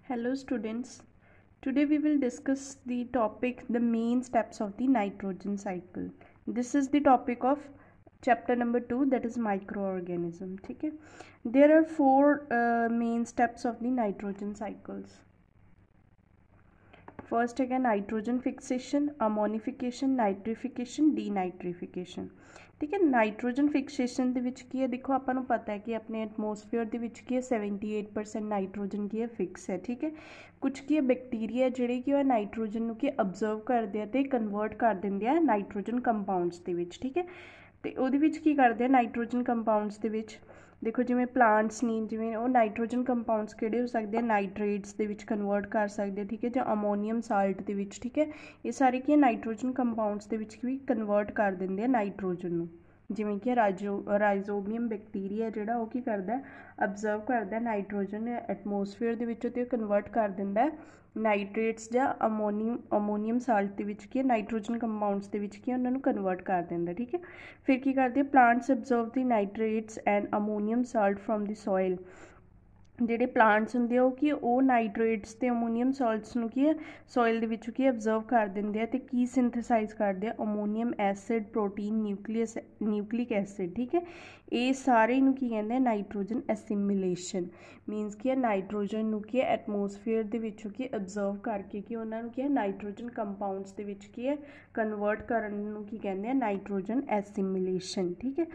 Hello students, today we will discuss the topic the main steps of the nitrogen cycle. This is the topic of chapter number 2, that is microorganism. Okay, there are four main steps of the nitrogen cycles. First है nitrogen fixation, ammonification, nitrification, ਡੀਨਾਈਟ੍ਰੀਫਿਕੇਸ਼ਨ। ठीक है, nitrogen fixation ਦੇ ਵਿੱਚ ਕੀ ਹੈ, ਦੇਖੋ ਆਪਾਂ ਨੂੰ ਪਤਾ ਹੈ ਕਿ ਆਪਣੇ ਐਟਮੋਸਫੇਅਰ ਦੇ ਵਿੱਚ ਕੀ ਹੈ 78% ਨਾਈਟ੍ਰੋਜਨ ਕੀ ਹੈ ਫਿਕਸ ਹੈ। ਠੀਕ ਹੈ, ਕੁਝ ਕੀ ਹੈ ਬੈਕਟੀਰੀਆ ਜਿਹੜੇ ਕਿ ਉਹ ਨਾਈਟ੍ਰੋਜਨ ਨੂੰ ਕੀ ਅਬਜ਼ਰਵ ਕਰਦੇ ਆ ਤੇ ਕਨਵਰਟ ਕਰ ਦਿੰਦੇ ਆ ਨਾਈਟ੍ਰੋਜਨ ਕੰਪਾਊਂਡਸ ਦੇ ਵਿੱਚ। ਠੀਕ ਹੈ, ਤੇ ਉਹਦੇ ਵਿੱਚ ਕੀ ਕਰਦੇ ਆ ਨਾਈਟ੍ਰੋਜਨ ਕੰਪਾਊਂਡਸ ਦੇ ਵਿੱਚ देखो जिमें प्लांट्स नहीं जिमें वो नाइट्रोजन कंपाउंड्स किहड़े हो सकते हैं नाइट्रेट्स दे विच कन्वर्ट कर सकते हैं। ठीक है, जो अमोनीयम साल्ट दे विच। ठीक है, ये सारे की नाइट्रोजन कंपाउंड्स दे विच भी कन्वर्ट कर देंगे नाइट्रोजन नूं। जिमें कि राइजोबियम बैक्टीरिया जिहड़ा वो की करदा अबजर्व करदा नाइट्रोजन एटमोसफेयर दे विचों ते कन्वर्ट कर दिंदा नाइट्रेट्स ਜਾਂ ਅਮੋਨੀਅਮ ਸਾਲਟ ਦੇ ਵਿੱਚ ਕੀ ਨਾਈਟ੍ਰੋਜਨ ਕੰਪਾਊਂਡਸ ਦੇ ਵਿੱਚ ਕੀ ਉਹਨਾਂ ਨੂੰ ਕਨਵਰਟ ਕਰ ਦਿੰਦਾ। ਠੀਕ ਹੈ, ਫਿਰ ਕੀ ਕਰਦੇ plants absorb the nitrates and ammonium salt from the soil. ਜਿਹੜੇ ਪਲਾਂਟਸ ਹੁੰਦੇ ਆ ਉਹ ਕੀ ਉਹ ਨਾਈਟ੍ਰੇਟਸ ਤੇ ਅਮੋਨੀਅਮ ਸਾਲਟਸ ਨੂੰ ਕੀ ਹੈ ਸੋਇਲ ਦੇ ਵਿੱਚੋਂ ਕੀ ਅਬਜ਼ਰਵ ਕਰ ਦਿੰਦੇ ਆ ਤੇ ਕੀ ਸਿੰਥੇਸਾਈਜ਼ ਕਰਦੇ ਆ ammonium acid, protein, nucleic acid. ਠੀਕ ਹੈ, ਇਹ ਸਾਰੇ ਨੂੰ ਕੀ ਕਹਿੰਦੇ ਆ ਨਾਈਟ੍ਰੋਜਨ ਐਸਿਮੀਲੇਸ਼ਨ। ਮੀਨਸ ਕੀ ਹੈ ਨਾਈਟ੍ਰੋਜਨ ਨੂੰ ਕੀ ਹੈ ਐਟਮੋਸਫੇਅਰ ਦੇ ਵਿੱਚੋਂ ਕੀ ਅਬਜ਼ਰਵ ਕਰਕੇ ਕਿ ਉਹਨਾਂ ਨੂੰ ਕੀ ਹੈ ਨਾਈਟ੍ਰੋਜਨ ਕੰਪਾਊਂਡਸ ਦੇ ਵਿੱਚ ਕੀ ਹੈ ਕਨਵਰਟ ਕਰਨ ਨੂੰ ਕੀ ਕਹਿੰਦੇ ਆ ਨਾਈਟ੍ਰੋਜਨ ਐਸਿਮੀਲੇਸ਼ਨ। ਠੀਕ ਹੈ,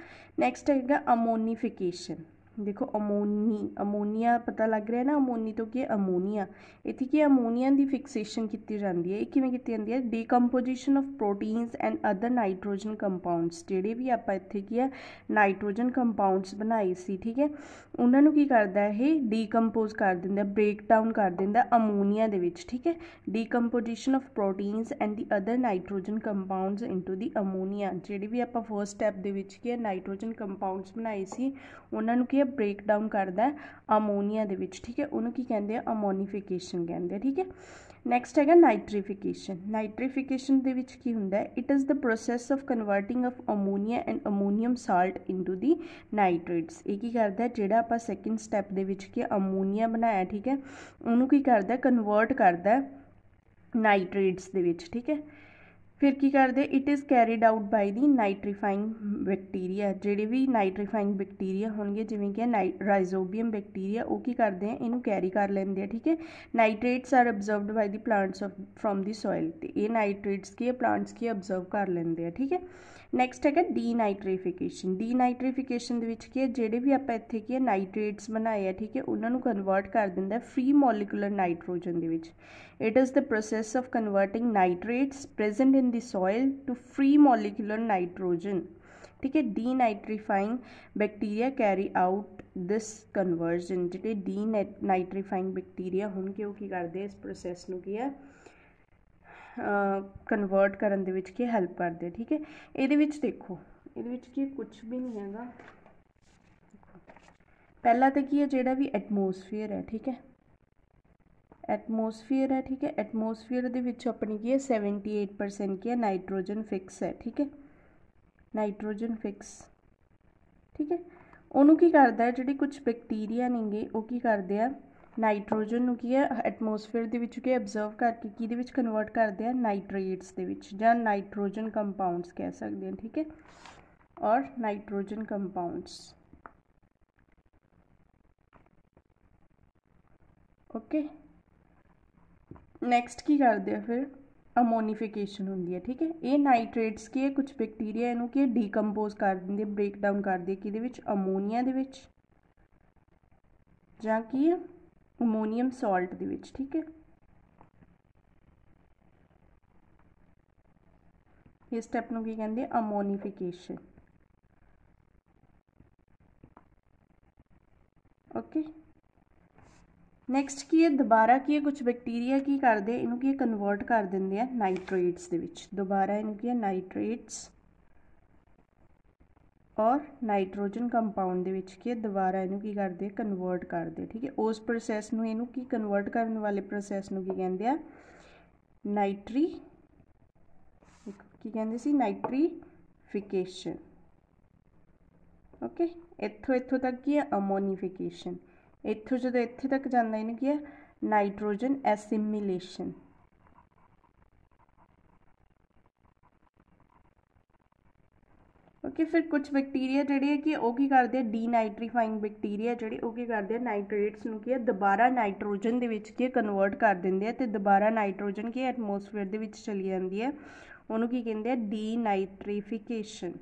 ਨੈਕਸਟ ਹੈਗਾ ਅਮੋਨੀਫਿਕੇਸ਼ਨ। देखो अमोनीआ पता लग रहा है ना, अमोनी तो की अमोनीआ इत्थे की अमोनीआ की फिक्सेशन की जाती है। किवें की जाती है decomposition of proteins and other nitrogen compounds जिहड़े भी आपां इत्थे की है नाइट्रोजन कंपाउंड्स बनाए सी। ठीक है, उन्होंने की करता है डीकंपोज कर दिंदा ब्रेक डाउन कर दिंदा अमोनीआ दे विच। ठीक है, decomposition of proteins and the other nitrogen compounds into the अमोनीआ जिहड़ी भी आपां फर्स्ट स्टैप दे विच की है नाइट्रोजन कंपाउंड्स बनाए सी उन्होंने की ब्रेक डाउन करता है अमोनीआ दे विच। ठीक है, उन्होंने की कहते हैं अमोनीफिकेशन कहते हैं। ठीक है, नैक्सट है नाइट्रीफिकेशन। नाइट्रीफिकेशन दे विच की हुंदा है it is the process of converting of ammonia and ammonium salt into the nitrates. ये की करता है जिहड़ा आपां सैकेंड स्टैप दे विच की अमोनीआ बनाया। ठीक है, उन्होंने की करता है कन्वर्ट करता है नाइट्रेट्स दे विच। ठीक है, फिर की करते it is carried out by the nitrifying bacteria. जिहड़े भी नाइट्रीफाइंग बैक्टीरिया होंगे जिवें कि राइजोबियम बैक्टीरिया वो की करते हैं इनू कैरी कर लेंगे। ठीक है, nitrates are observed by the plants of from the soil. तो ये नाइट्रेट्स की प्लांट्स की ऑब्जर्व कर लेंगे हैं। ठीक है, नैक्सट है ਡੀਨਾਈਟ੍ਰੀਫਿਕੇਸ਼ਨ। ਡੀਨਾਈਟ੍ਰੀਫਿਕੇਸ਼ਨ ਦੇ ਵਿੱਚ ਕੀ ਹੈ ਜਿਹੜੇ ਵੀ ਆਪਾਂ ਇੱਥੇ ਕੀ ਹੈ ਨਾਈਟ੍ਰੇਟਸ ਬਣਾਏ ਆ। ਠੀਕ ਹੈ, ਉਹਨਾਂ ਨੂੰ ਕਨਵਰਟ ਕਰ ਦਿੰਦਾ ਫ੍ਰੀ ਮੋਲੀਕੂਲਰ ਨਾਈਟ੍ਰੋਜਨ ਦੇ ਵਿੱਚ। It is the process of converting nitrates present in the soil to free molecular nitrogen. ठीक है, denitrifying bacteria carry out this conversion. ਜਿਹੜੇ ਡੀਨਾਈਟ੍ਰੀਫਾइंग बैक्टीरिया होंगे वो की करते इस प्रोसैस ਨੂੰ ਕੀ ਹੈ कन्वर्ट करन दे विच की हैल्प करते। ठीक है, ये देखो ये की कुछ भी नहीं है। पहला तो की है जोड़ा भी एटमोसफेयर है। ठीक है, एटमोसफेयर है। ठीक है, एटमोसफेयर दे विच अपनी की है 78% की है नाइट्रोजन फिक्स है। ठीक है, नाइट्रोजन फिक्स। ठीक है, उन्होंने की करता है जी कुछ बैक्टीरिया नहीं वो की करते हैं नाइट्रोजन नूं की है एटमोसफेयर दे विच के ऑब्जर्व करके किहदे विच कन्वर्ट करते हैं नाइट्रेट्स दे विच जां नाइट्रोजन कंपाउंड्स कह सकते हैं। ठीक है, और नाइट्रोजन कंपाउंड्स। ओके, नैक्सट की करते हैं फिर अमोनीफिकेशन होंदी है। ठीक है, ये नाइट्रेट्स की है कुछ बैक्टीरिया इनू की डीकंपोज कर देंगे ब्रेक डाउन कर दिए किहदे विच अमोनीआ दे विच जां की है अमोनीयम साल्ट दे विच। ठीक है, इस स्टैप नूं की कहंदे अमोनीफिकेशन। ओके, नैक्सट की है दोबारा की है कुछ बैक्टीरिया की करते इनू की कन्वर्ट कर देंगे नाइट्रेट्स दे विच। दोबारा इनू की है नाइट्रेट्स और नाइट्रोजन कंपाउंड दे विच की दोबारा इनू की करते कन्वर्ट करते। ठीक है, उस प्रोसैस नूं इनू की कन्वर्ट करने वाले प्रोसैस नूं की कहंदे आ नाइट्रीफिकेशन। ओके, इत्थों तक की है अमोनीफिकेशन। इत्थों जो इत्थे तक जाता इनू की है नाइट्रोजन एसिमिलेशन। ओके, फिर कुछ बैक्टीरिया ਜਿਹੜੇ ਹੈ ਕਿ ਉਹ ਕੀ ਕਰਦੇ ਆ, ਡੀਨਾਈਟ੍ਰੀਫਾਈਂਗ बैक्टीरिया ਜਿਹੜੇ ਉਹ ਕੀ ਕਰਦੇ ਆ, ਨਾਈਟ੍ਰੇਟਸ ਨੂੰ ਕੀ ਹੈ ਦੁਬਾਰਾ ਨਾਈਟ੍ਰੋਜਨ ਦੇ ਵਿੱਚ ਕੀ ਕਨਵਰਟ ਕਰ ਦਿੰਦੇ ਆ, ਤੇ ਦੁਬਾਰਾ ਨਾਈਟ੍ਰੋਜਨ ਕੀ ਐਟਮੋਸਫੇਅਰ ਦੇ ਵਿੱਚ ਚਲੀ ਜਾਂਦੀ ਹੈ, ਉਹਨੂੰ ਕੀ ਕਹਿੰਦੇ ਆ, ਡੀਨਾਈਟ੍ਰੀਫਿਕੇਸ਼ਨ।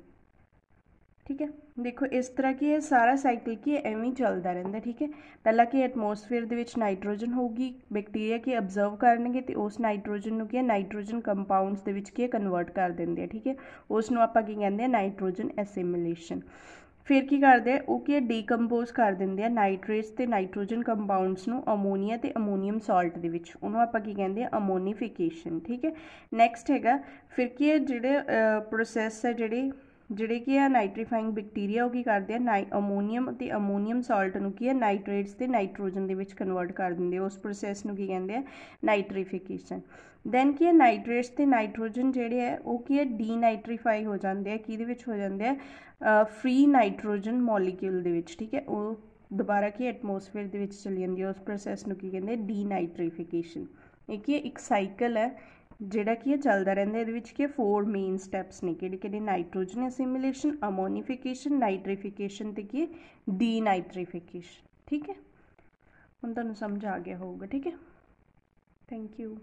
ठीक है, देखो इस तरह की ये सारा साइकिल की एवं ही चलता रहता। ठीक है, पहला कि एटमोसफेयर दे विच नाइट्रोजन होगी, बैक्टीरिया की ऑब्जर्व करनगे तो उस नाइट्रोजन नूं की नाइट्रोजन कंपाउंड्स दे विच की कन्वर्ट कर देंगे। ठीक है, उसनूं आपां की कहंदे आ नाइट्रोजन एसिमिलेशन। फिर की करते हैं वो की डीकंपोज कर देंगे नाइट्रेट्स ते नाइट्रोजन कंपाउंड्स नूं अमोनीया ते अमोनीयम सॉल्ट दे विच, उहनूं आपां की कहंदे आ अमोनीफिकेशन। ठीक है, नैक्सट हैगा फिर की जिहड़े प्रोसैस है ਜਿਹੜੇ ਕੀ ਆ ਨਾਈਟ੍ਰੀਫਾਈंग बैक्टीरिया ਉਹ ਕੀ ਕਰਦੇ ਆ ਅਮੋਨੀਅਮ ਤੇ ਅਮੋਨੀਅਮ ਸਾਲਟ ਨੂੰ ਕੀ ਆ ਨਾਈਟ੍ਰੇਟਸ ਤੇ ਨਾਈਟ੍ਰੋਜਨ ਦੇ ਵਿੱਚ ਕਨਵਰਟ ਕਰ ਦਿੰਦੇ ਆ, ਉਸ ਪ੍ਰੋਸੈਸ ਨੂੰ ਕੀ ਕਹਿੰਦੇ ਆ ਨਾਈਟ੍ਰੀਫਿਕੇਸ਼ਨ। ਦੈਨ ਕੀ ਹੈ ਨਾਈਟ੍ਰੇਟਸ ਤੇ ਨਾਈਟ੍ਰੋਜਨ ਜਿਹੜੇ ਆ ਉਹ ਕੀ ਹੈ ਡੀਨਾਈਟ੍ਰੀਫਾਈ ਹੋ ਜਾਂਦੇ ਆ, ਕਿਹਦੇ ਵਿੱਚ ਹੋ ਜਾਂਦੇ ਆ ਫ੍ਰੀ ਨਾਈਟ੍ਰੋਜਨ ਮੋਲੀਕਿਊਲ ਦੇ ਵਿੱਚ। ਠੀਕ ਹੈ, ਉਹ ਦੁਬਾਰਾ ਕੀ ਐਟਮੋਸਫੇਅਰ ਦੇ ਵਿੱਚ ਚਲੀ ਜਾਂਦੀ ਹੈ, ਉਸ ਪ੍ਰੋਸੈਸ ਨੂੰ ਕੀ ਕਹਿੰਦੇ ਡੀਨਾਈਟ੍ਰੀਫਿਕੇਸ਼ਨ। ਇਹ ਕੀ ਇੱਕ ਸਾਈਕਲ ਹੈ ਜਿਹੜਾ ਕੀ ਚੱਲਦਾ ਰਹਿੰਦਾ, ਇਹਦੇ ਵਿੱਚ ਕੀ 4 ਮੇਨ ਸਟੈਪਸ ਨੇ, ਕਿਹੜੇ ਨਾਈਟ੍ਰੋਜਨ ਐਸਿਮਿਲੇਸ਼ਨ, ਅਮੋਨੀਫਿਕੇਸ਼ਨ, ਨਾਈਟ੍ਰੀਫਿਕੇਸ਼ਨ ਤੇ ਕੀ ਡੀਨਾਈਟ੍ਰੀਫਿਕੇਸ਼ਨ। ਠੀਕ ਹੈ, ਹੁਣ ਤੁਹਾਨੂੰ ਸਮਝ ਆ ਗਿਆ ਹੋਊਗਾ। ਠੀਕ ਹੈ, ਥੈਂਕ ਯੂ।